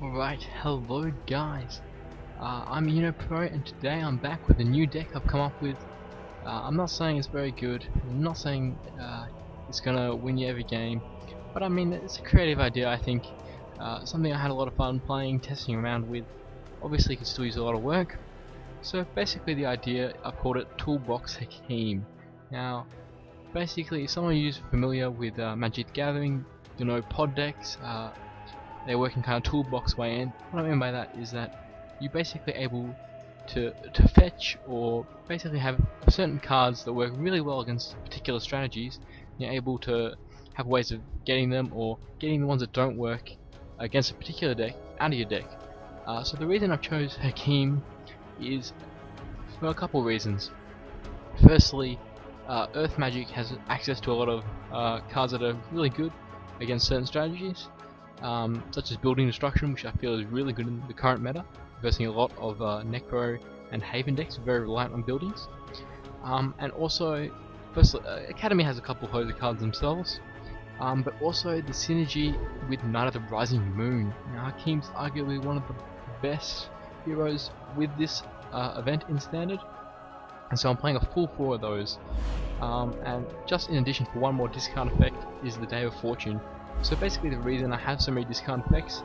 Alright, hello guys. I'm UnoPro and today I'm back with a new deck I've come up with. I'm not saying it's very good, I'm not saying it's gonna win you every game, but I mean it's a creative idea I think. Something I had a lot of fun playing, testing around with. Obviously it could still use a lot of work. So basically the idea, I've called it Toolbox Hakeem. Now basically if someone who's familiar with Magic Gathering, you know pod decks, they work in kind of toolbox way, and what I mean by that is that you're basically able to fetch or basically have certain cards that work really well against particular strategies. You're able to have ways of getting them or getting the ones that don't work against a particular deck out of your deck. So the reason I've chose Hakeem is for a couple of reasons. Firstly, Earth Magic has access to a lot of cards that are really good against certain strategies. Such as Building Destruction, which I feel is really good in the current meta, versing a lot of Necro and Haven decks, very reliant on buildings. And also, firstly, Academy has a couple of hoser cards themselves, but also the synergy with Knight of the Rising Moon. Now, Hakeem's arguably one of the best heroes with this event in Standard, and so I'm playing a full 4 of those. And just in addition, for one more discount effect, is the Day of Fortune. So basically the reason I have so many discount effects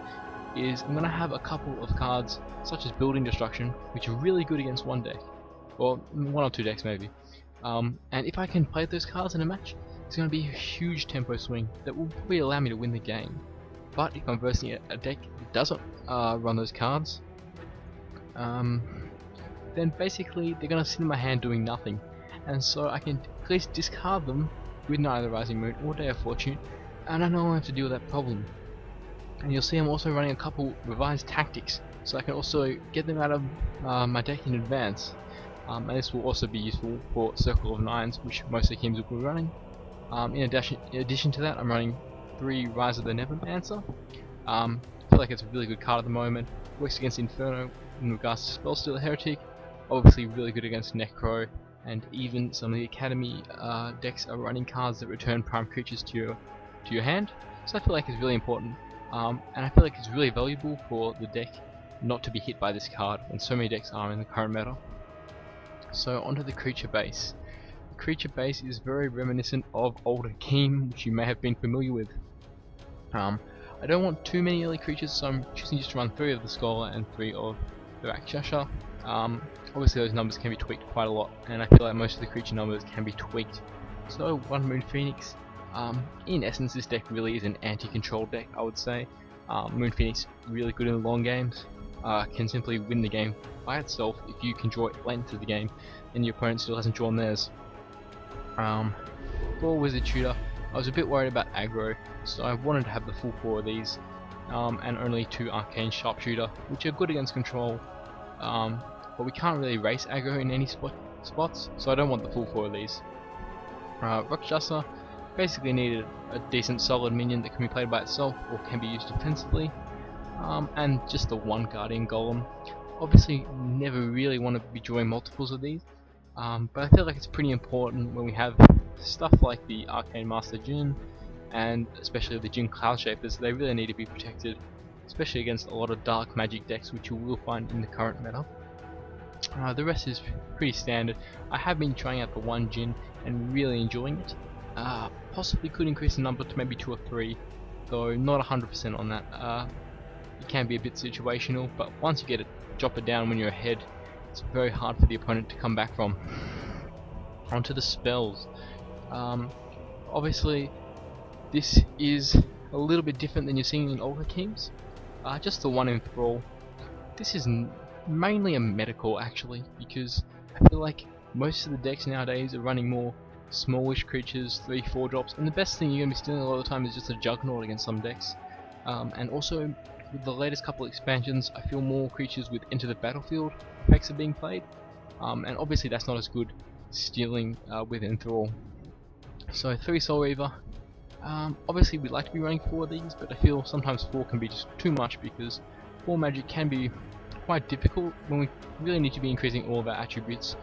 is I'm going to have a couple of cards such as Building Destruction, which are really good against one deck, or one or two decks maybe. And if I can play those cards in a match, it's going to be a huge tempo swing that will probably allow me to win the game. But if I'm versing a deck that doesn't run those cards, then basically they're going to sit in my hand doing nothing. And so I can at least discard them with Knight of the Rising Moon or Day of Fortune, and I know I have to deal with that problem. And you'll see I'm also running a couple revised tactics, so I can also get them out of my deck in advance. And this will also be useful for Circle of Nines, which most Hakeems will be running. In addition to that, I'm running 3 Rise of the Nevermancer. I feel like it's a really good card at the moment. Works against Inferno in regards to Spellstealer Heretic. Obviously really good against Necro, and even some of the Academy decks are running cards that return prime creatures to your hand. So I feel like it's really important, and I feel like it's really valuable for the deck not to be hit by this card when so many decks are in the current meta. So onto the creature base. The creature base is very reminiscent of old Hakeem, which you may have been familiar with. I don't want too many early creatures, so I'm choosing just to run 3 of the Scholar and 3 of the Rakshasa. Obviously those numbers can be tweaked quite a lot, and I feel like most of the creature numbers can be tweaked. So 1 Moon Phoenix. In essence, this deck really is an anti-control deck, I would say. Moon Phoenix really good in the long games, can simply win the game by itself if you can draw it late into the game and your opponent still hasn't drawn theirs. For Wizard Tutor, I was a bit worried about aggro, so I wanted to have the full 4 of these, and only 2 Arcane Sharpshooter, which are good against control, but we can't really race aggro in any spots, so I don't want the full 4 of these. Rakshasa basically needed a decent solid minion that can be played by itself or can be used defensively, and just the 1 Guardian Golem. Obviously never really want to be drawing multiples of these, but I feel like it's pretty important when we have stuff like the Arcane Master Jin, and especially the Jin Cloud Shapers. They really need to be protected, especially against a lot of dark magic decks which you will find in the current meta. The rest is pretty standard. I have been trying out the 1 Jin and really enjoying it. Possibly could increase the number to maybe 2 or 3, though not 100% on that. It can be a bit situational, but once you get it, drop it down when you're ahead, it's very hard for the opponent to come back from. Onto the spells. Obviously, this is a little bit different than you're seeing in old Hakeems. Just the 1 Enthrall. This is mainly a medical actually, because I feel like most of the decks nowadays are running more smallish creatures, 3-4 drops, and the best thing you're going to be stealing a lot of the time is just a Juggernaut against some decks. And also, with the latest couple of expansions, I feel more creatures with Enter the Battlefield effects are being played, and obviously that's not as good stealing with Enthrall. So 3 Soul Reaver. Obviously we'd like to be running 4 of these, but I feel sometimes 4 can be just too much because 4 magic can be quite difficult when we really need to be increasing all of our attributes.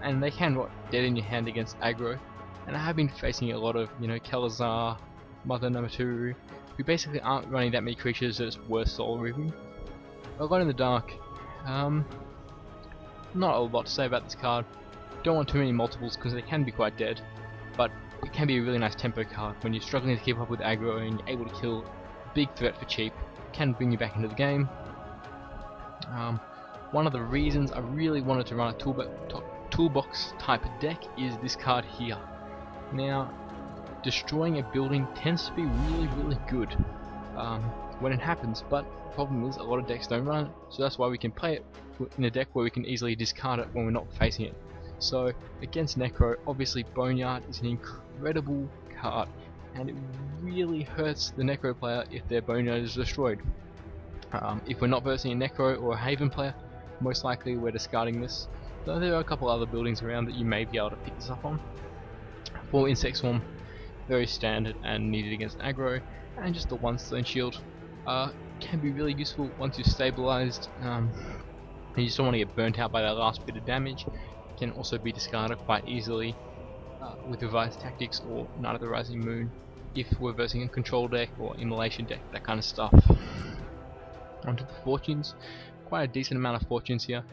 And they can rot dead in your hand against aggro, and I have been facing a lot of, Kelazar, Mother Namaturu, we basically aren't running that many creatures that it's worth soul reaping. A lot in the dark. Not a lot to say about this card. Don't want too many multiples because they can be quite dead, but it can be a really nice tempo card when you're struggling to keep up with aggro and you're able to kill a big threat for cheap. It can bring you back into the game. One of the reasons I really wanted to run a toolbox type deck is this card here. Now, destroying a building tends to be really good when it happens, but the problem is a lot of decks don't run it, so that's why we can play it in a deck where we can easily discard it when we're not facing it. So against Necro, obviously Boneyard is an incredible card, and it really hurts the Necro player if their Boneyard is destroyed. If we're not versing a Necro or a Haven player, most likely we're discarding this, though there are a couple other buildings around that you may be able to pick this up on. For Insect Swarm, very standard and needed against aggro, and just the 1 stone shield can be really useful once you're stabilized. You just don't want to get burnt out by that last bit of damage. It can also be discarded quite easily with Revised Tactics or Night of the Rising Moon if we're versing a control deck or immolation deck, that kind of stuff. Onto the fortunes, quite a decent amount of fortunes here.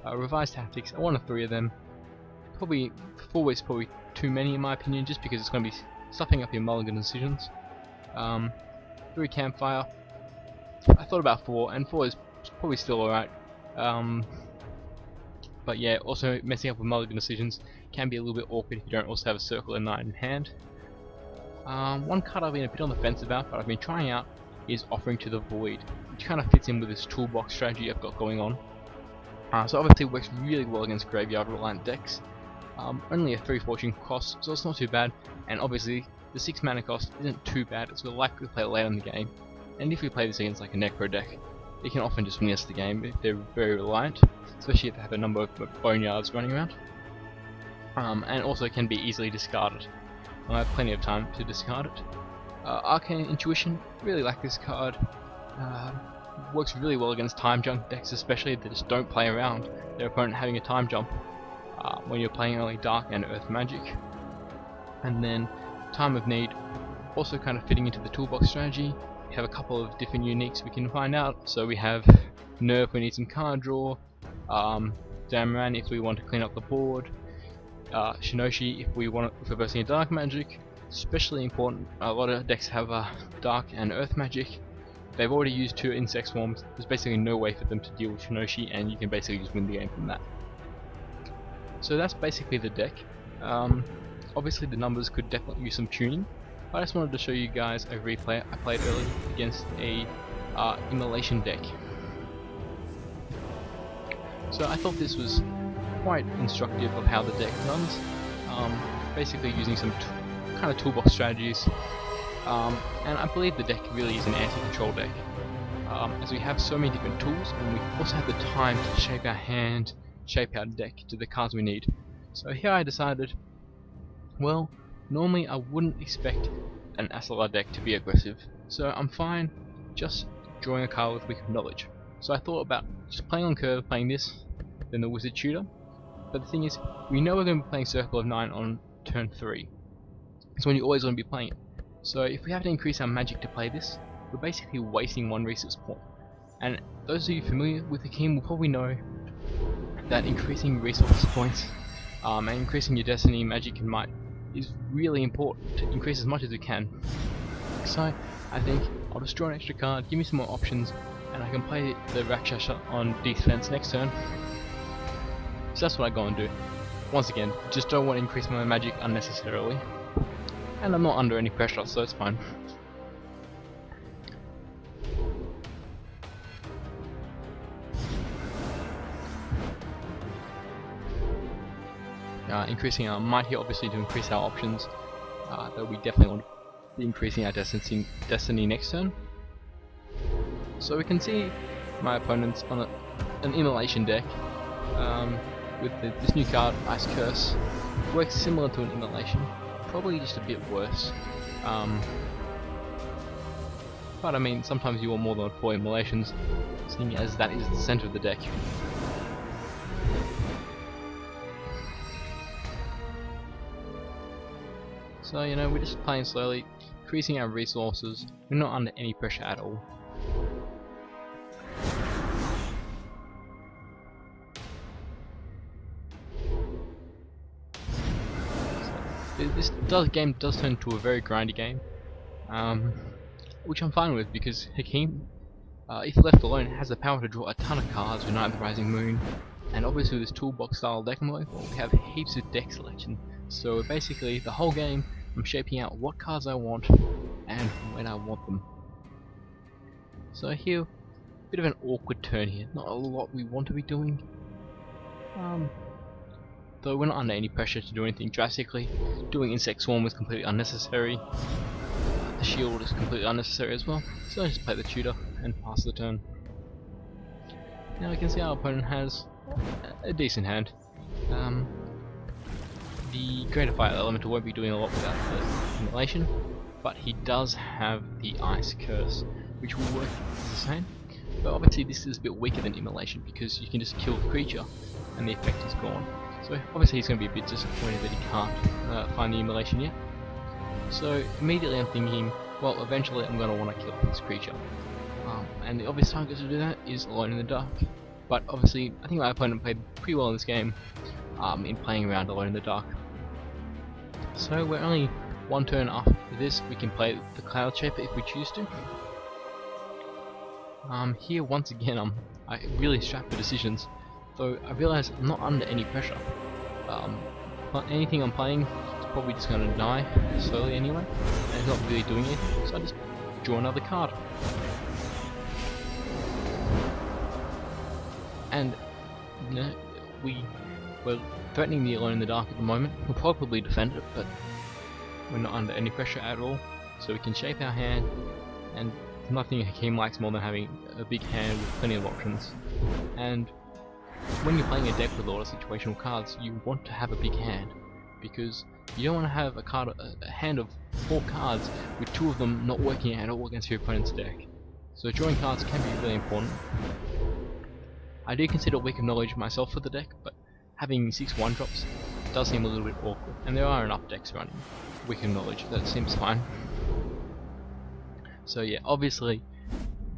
Revised Tactics, one of 3 of them. Probably 4 is probably too many in my opinion, just because it's going to be stuffing up your mulligan decisions. 3 Campfire, I thought about 4, and 4 is probably still alright. But yeah, also messing up with mulligan decisions can be a little bit awkward if you don't also have a Circle of 9 in hand. One card I've been a bit on the fence about, but I've been trying out, is Offering to the Void, which kind of fits in with this toolbox strategy I've got going on. So obviously it works really well against graveyard reliant decks. Only a 3 fortune cost, so it's not too bad, and obviously the 6 mana cost isn't too bad, it's likely to play late in the game. And if we play this against like a Necro deck, it can often just win us the game if they're very reliant, especially if they have a number of Boneyards running around. And also can be easily discarded. I have plenty of time to discard it. Arcane Intuition, really like this card. Works really well against time jump decks, especially that just don't play around their opponent having a time jump when you're playing only Dark and Earth Magic. And then Time of Need, also kind of fitting into the toolbox strategy. We have a couple of different uniques we can find out. So we have Nerve if we need some card draw, Damran if we want to clean up the board, Shinoshi if we're versing a Dark Magic. Especially important, a lot of decks have Dark and Earth Magic. They've already used 2 Insect Swarms, there's basically no way for them to deal with Shinoshi, and you can basically just win the game from that. So that's basically the deck. Obviously the numbers could definitely use some tuning, but I just wanted to show you guys a replay I played earlier against a immolation deck. So I thought this was quite instructive of how the deck runs, basically using some kind of toolbox strategies, and I believe the deck really is an anti-control deck, as we have so many different tools and we also have the time to shape our hand, shape our deck to the cards we need. So here I decided, well, normally I wouldn't expect an Asalar deck to be aggressive, so I'm fine just drawing a card with Weak of Knowledge. So I thought about just playing on curve, playing this, then the Wizard Tutor, but the thing is, we know we're going to be playing Circle of 9 on turn 3. It's when you always want to be playing it. So if we have to increase our magic to play this, we're basically wasting 1 resource point. And those of you familiar with Hakeem will probably know that increasing resource points and increasing your destiny, magic and might is really important to increase as much as we can. So I think I'll just draw an extra card, give me some more options, and I can play the Rakshasa on defense next turn. So that's what I go and do. Once again, just don't want to increase my magic unnecessarily. And I'm not under any pressure, so it's fine. Increasing our might here, obviously, to increase our options. Though we definitely want to be increasing our destiny next turn. So we can see my opponents on an immolation deck with this new card, Ice Curse. Works similar to an immolation, probably just a bit worse. But I mean, sometimes you want more than 4 immolations, seeing as that is the center of the deck. So, you know, we're just playing slowly, increasing our resources. We're not under any pressure at all. This game does turn into a very grindy game, which I'm fine with because Hakeem, if left alone, has the power to draw a ton of cards with Night of the Rising Moon, and obviously with this toolbox style deck I'm going for, we have heaps of deck selection. So basically, the whole game, I'm shaping out what cards I want and when I want them. So here, bit of an awkward turn here. Not a lot we want to be doing. Though we're not under any pressure to do anything drastically. Doing Insect Swarm was completely unnecessary. The shield is completely unnecessary as well. So I just play the tutor and pass the turn. Now we can see our opponent has a decent hand. The Greater Fire Elemental won't be doing a lot without the immolation, but he does have the Ice Curse, which will work the same. But obviously this is a bit weaker than immolation because you can just kill the creature and the effect is gone. So obviously he's going to be a bit disappointed that he can't find the immolation yet. So immediately I'm thinking, well, eventually I'm going to want to kill this creature. And the obvious target to do that is Alone in the Dark. But obviously I think my opponent played pretty well in this game in playing around Alone in the Dark. So we're only one turn after this. We can play the Cloud Shaper if we choose to. Here once again I really strapped for decisions. So I realise I'm not under any pressure. Anything I'm playing is probably just going to die slowly anyway, and it's not really doing it, so I just draw another card. And you know, we're threatening the Alone in the Dark at the moment. We'll probably defend it, but we're not under any pressure at all, so we can shape our hand, and nothing Hakeem likes more than having a big hand with plenty of options. And when you're playing a deck with a lot of situational cards, you want to have a big hand, because you don't want to have a hand of 4 cards with 2 of them not working at all against your opponent's deck. So drawing cards can be really important. I do consider Weak of Knowledge myself for the deck, but having 6 1-drops does seem a little bit awkward, and there are enough decks running Weak of Knowledge, that seems fine. So yeah, obviously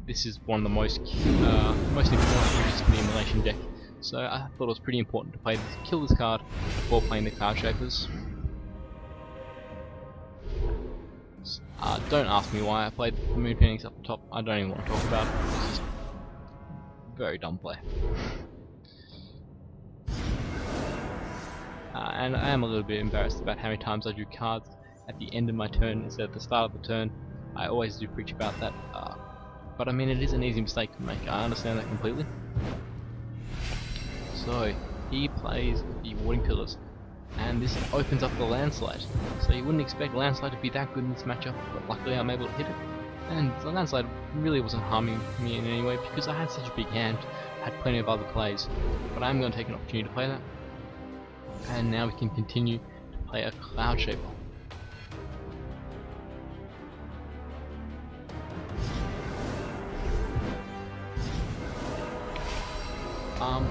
this is one of the most important features for the immolation deck. So I thought it was pretty important to play kill this card before playing the Cloud Shapers. Don't ask me why I played the Moon Paintings up the top. I don't even want to talk about it. It's just very dumb play. And I am a little bit embarrassed about how many times I drew cards at the end of my turn instead of the start of the turn. I always do preach about that, but I mean it is an easy mistake to make. I understand that completely. So he plays the Warding Pillars, and this opens up the Landslide. So you wouldn't expect Landslide to be that good in this matchup, but luckily I'm able to hit it. And the Landslide really wasn't harming me in any way because I had such a big hand, had plenty of other plays. But I'm going to take an opportunity to play that. And now we can continue to play a Cloud Shaper.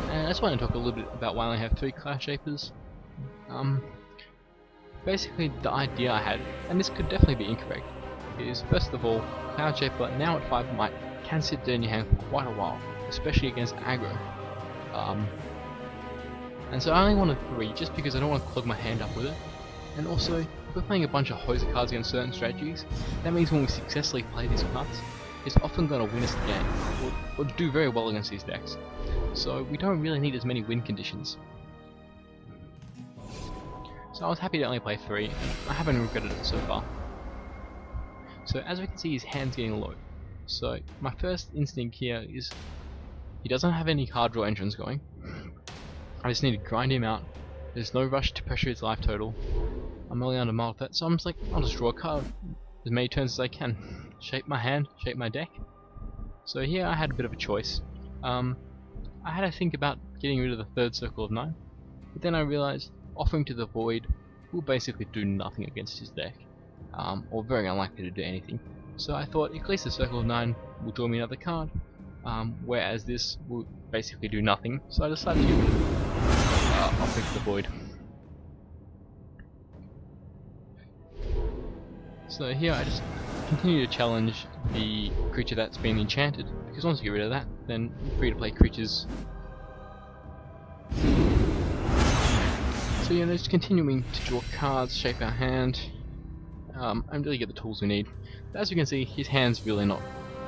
And I just want to talk a little bit about why I have 3 Cloud Shapers. Basically the idea I had, and this could definitely be incorrect, is first of all, Cloud Shaper now at 5 might can sit there in your hand for quite a while, especially against aggro. And so I only wanted 3 just because I don't want to clog my hand up with it. And also, if we're playing a bunch of Hoser cards against certain strategies, that means when we successfully play these cards, it's often going to win us the game, or do very well against these decks. So we don't really need as many win conditions. So I was happy to only play 3, and I haven't regretted it so far. So as we can see, his hand's getting low. So my first instinct here is, he doesn't have any card draw engines going. I just need to grind him out. There's no rush to pressure his life total. I'm only under mild threat, so I'm just like, I'll just draw a card as many turns as I can. Shape my hand, shape my deck. So here I had a bit of a choice. I had to think about getting rid of the 3rd Circle of 9, but then I realized offering to the Void will basically do nothing against his deck, or very unlikely to do anything. So I thought at least the Circle of 9 will draw me another card, whereas this will basically do nothing. So I decided to get rid of offering to the Void. So here I just continue to challenge the creature that's been enchanted, because once you get rid of that, then free to play creatures. So yeah, just continuing to draw cards, shape our hand, and really get the tools we need. But as you can see, his hand's really not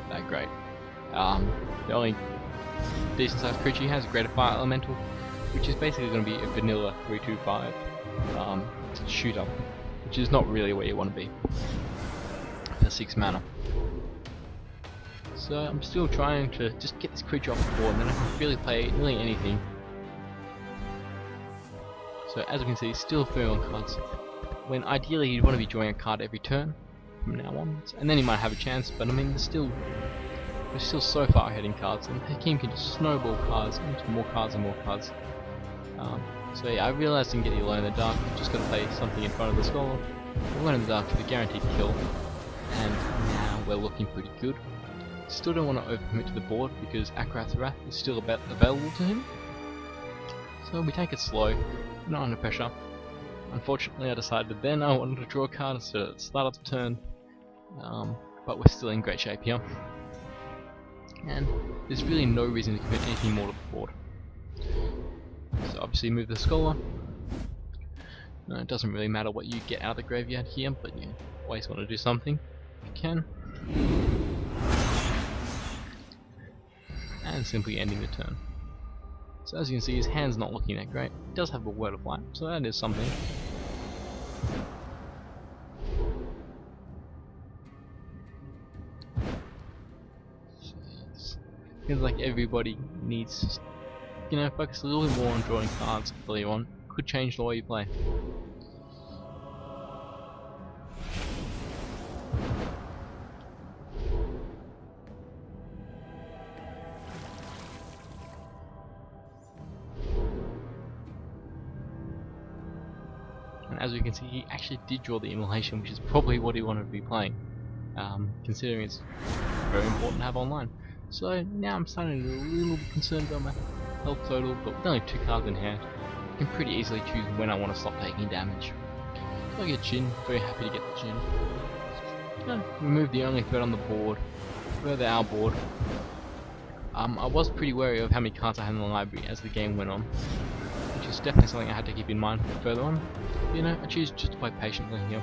that great. The only decent sized creature he has is a Greater Fire Elemental, which is basically going to be a vanilla 3/2/5 shooter, which is not really where you want to be for 6 mana. So I'm still trying to just get this creature off the board, and then I can really play nearly anything. So as you can see, still 3 on cards, when ideally you'd want to be drawing a card every turn from now on, and then you might have a chance, but I mean we're still so far ahead in cards, and Hakeem can just snowball cards into more cards and more cards. So yeah, I realised I didn't get the Alone in the Dark, just got to play something in front of the Scholar, Alone in the Dark for the guaranteed kill, and now we're looking pretty good. Still don't want to overcommit to the board because Akrath's Wrath is still available to him, so we take it slow, not under pressure. Unfortunately I decided then I wanted to draw a card instead of the start of the turn, but we're still in great shape here. And there's really no reason to commit anything more to the board. So obviously move the Scholar. No, it doesn't really matter what you get out of the graveyard here, but you always want to do something if you can. And simply ending the turn. So as you can see, his hand's not looking that great. He does have a Word of Light, so that is something. Feels like everybody needs, you know, focus a little bit more on drawing cards earlier on. Could change the way you play. And as we can see, he actually did draw the Immolation, which is probably what he wanted to be playing, considering it's very important to have online. So now I'm starting to be a little bit concerned about my health total, but with only 2 cards in hand, I can pretty easily choose when I want to stop taking damage. So I get Jin, very happy to get the Jin. So, remove the only threat on the board, further our board. I was pretty wary of how many cards I had in the library as the game went on, which is definitely something I had to keep in mind further on. You know, I choose just to play patiently here.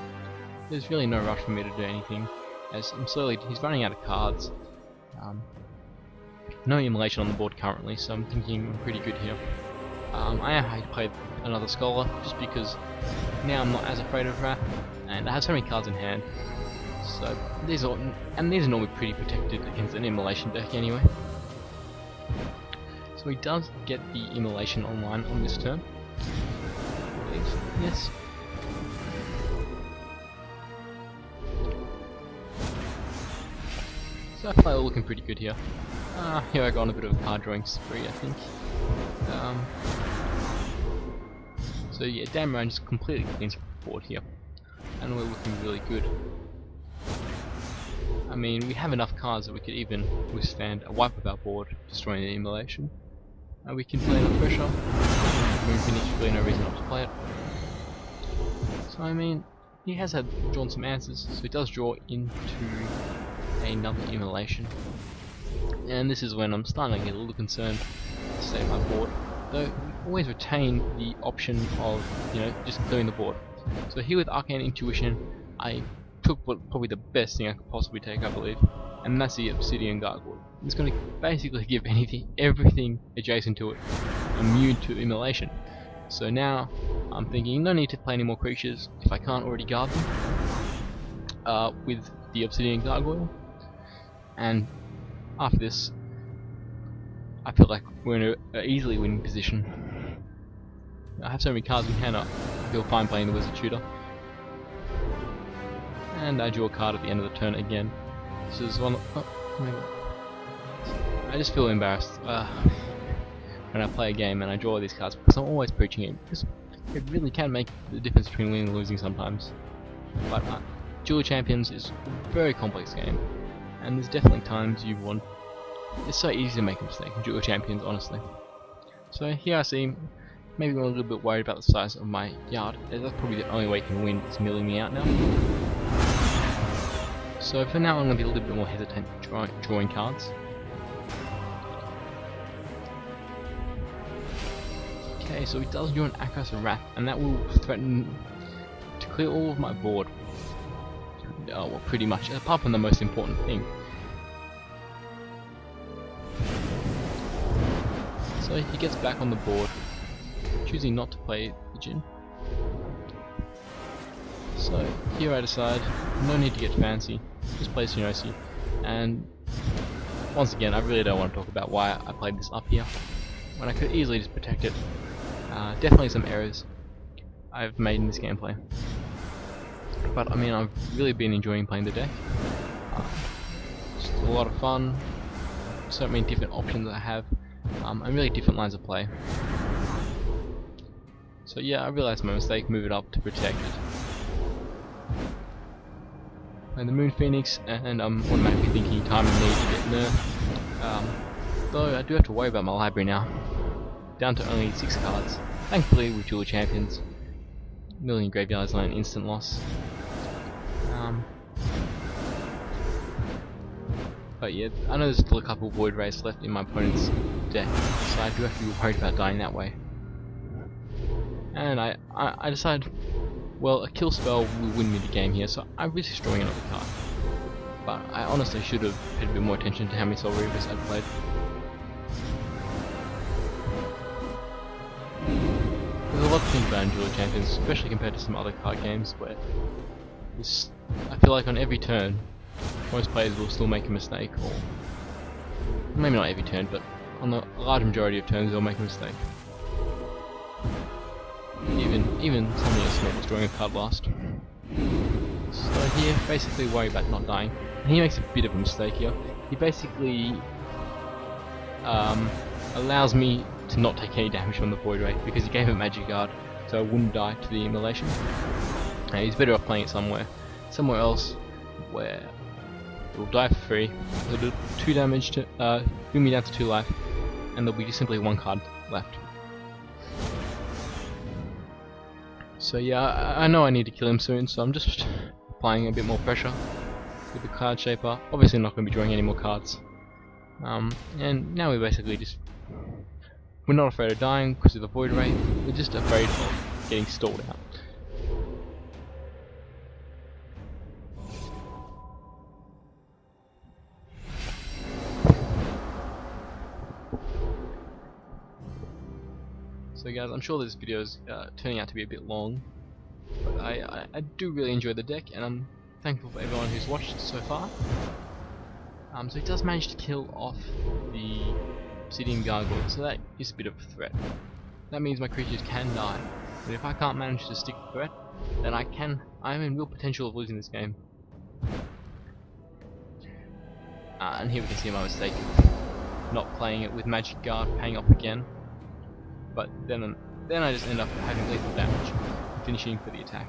There's really no rush for me to do anything, as he's running out of cards. No Immolation on the board currently, so I'm thinking I'm pretty good here. I am happy to play another Scholar, just because now I'm not as afraid of Wrath, and I have so many cards in hand. So these are normally pretty protected against an Immolation deck anyway. So he does get the Immolation online on this turn. Please. Yes. So I play looking pretty good here. Here I got on a bit of a card drawing spree, I think. So yeah, Damaran just completely cleans the board here, and we're looking really good. I mean, we have enough cards that we could even withstand a wipe of our board, destroying the Immolation. And we can play under pressure. There's really no reason not to play it. So I mean, he has drawn some answers, so he does draw into another Immolation. And this is when I'm starting to get a little concerned to save my board. Though we always retain the option of, you know, just clearing the board. So here with Arcane Intuition, I took probably the best thing I could possibly take, I believe, and that's the Obsidian Gargoyle. It's going to basically give everything adjacent to it immune to Immolation. So now I'm thinking no need to play any more creatures if I can't already guard them with the Obsidian Gargoyle. And after this, I feel like we're in an easily winning position. I have so many cards in hand, I feel fine playing the Wizard Tutor. And I draw a card at the end of the turn again. This is one. I just feel embarrassed when I play a game and I draw these cards, because I'm always preaching it, because it really can make the difference between winning and losing sometimes. But Duel Champions is a very complex game, and there's definitely times you want. It's so easy to make a mistake in Duel Champions, honestly. So here I see maybe I'm a little bit worried about the size of my yard, as that's probably the only way you can win, is milling me out now. So for now I'm going to be a little bit more hesitant drawing cards. Okay, so he does draw an Akos Wrath, and that will threaten to clear all of my board. Well, pretty much, apart from the most important thing. So he gets back on the board, choosing not to play Pigeon. So here I decide, no need to get fancy, just play Sunosi. And once again, I really don't want to talk about why I played this up here, when I could easily just protect it. Definitely some errors I've made in this gameplay. But I mean, I've really been enjoying playing the deck. Just a lot of fun, so many different options I have, and really different lines of play. So yeah, I realised my mistake, move it up to protect it. And the Moon Phoenix, and I'm automatically thinking time and need to get nerfed. Though I do have to worry about my library now. Down to only 6 cards. Thankfully with Dual Champions, Million Graveyards and an instant loss. But yeah, I know there's still a couple Void Rays left in my opponent's deck, so I do have to be worried about dying that way. And I decide, well, a kill spell will win me the game here, so I'm really destroying another card. But I honestly should have paid a bit more attention to how many Soul Reavers I'd played. There's a lot of things about Dual Champions, especially compared to some other card games where I feel like on every turn, most players will still make a mistake, or maybe not every turn, but on the large majority of turns they'll make a mistake. Even something as small as drawing a card last. So here, basically worry about not dying. And he makes a bit of a mistake here. He basically allows me to not take any damage from the Void Ray because he gave a Magic Guard, so I wouldn't die to the Immolation. He's better off playing it somewhere else where it will die for free. It'll do 2 damage to bring me down to 2 life, and there'll be just simply 1 card left. So yeah, I know I need to kill him soon, so I'm just applying a bit more pressure with the card shaper. Obviously not going to be drawing any more cards. And now we're basically we're not afraid of dying because of the Void Ray, we're just afraid of getting stalled out. So guys, I'm sure this video is turning out to be a bit long, but I do really enjoy the deck, and I'm thankful for everyone who's watched so far. So he does manage to kill off the Obsidian Gargoyle, so that is a bit of a threat. That means my creatures can die, but if I can't manage to stick the threat, then I'm in real potential of losing this game. And here we can see my mistake of not playing it with Magic Guard, paying off again. But then I just end up having lethal damage, finishing for the attack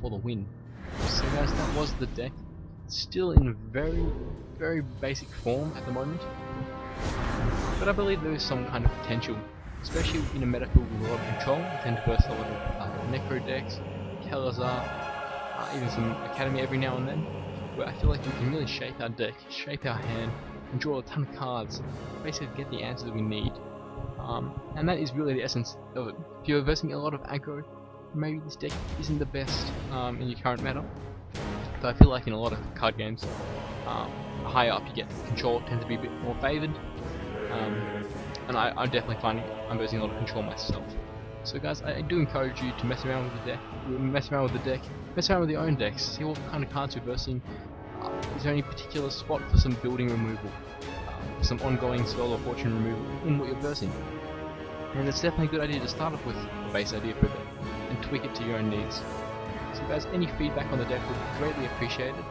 for the win. So guys, that was the deck. Still in very, very basic form at the moment, but I believe there is some kind of potential, especially in a meta field with a lot of control. I tend to burst a lot of Necro decks, Kelazar, even some Academy every now and then, where I feel like we can really shape our deck, shape our hand, and draw a ton of cards, basically get the answers we need. And that is really the essence of it. If you're versing a lot of aggro, maybe this deck isn't the best in your current meta. But I feel like in a lot of card games, higher up you get, control tends to be a bit more favoured. And I'm definitely finding I'm versing a lot of control myself. So guys, I do encourage you to mess around with the deck, mess around with your own decks, see what kind of cards you're versing. Is there any particular spot for some building removal, some ongoing spell or fortune removal in what you're versing? And it's definitely a good idea to start off with a base idea for a deck and tweak it to your own needs. So guys, any feedback on the deck would be greatly appreciated.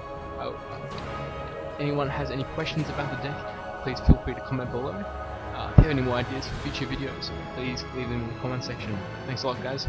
Anyone has any questions about the deck, please feel free to comment below. If you have any more ideas for future videos, please leave them in the comment section. Thanks a lot guys.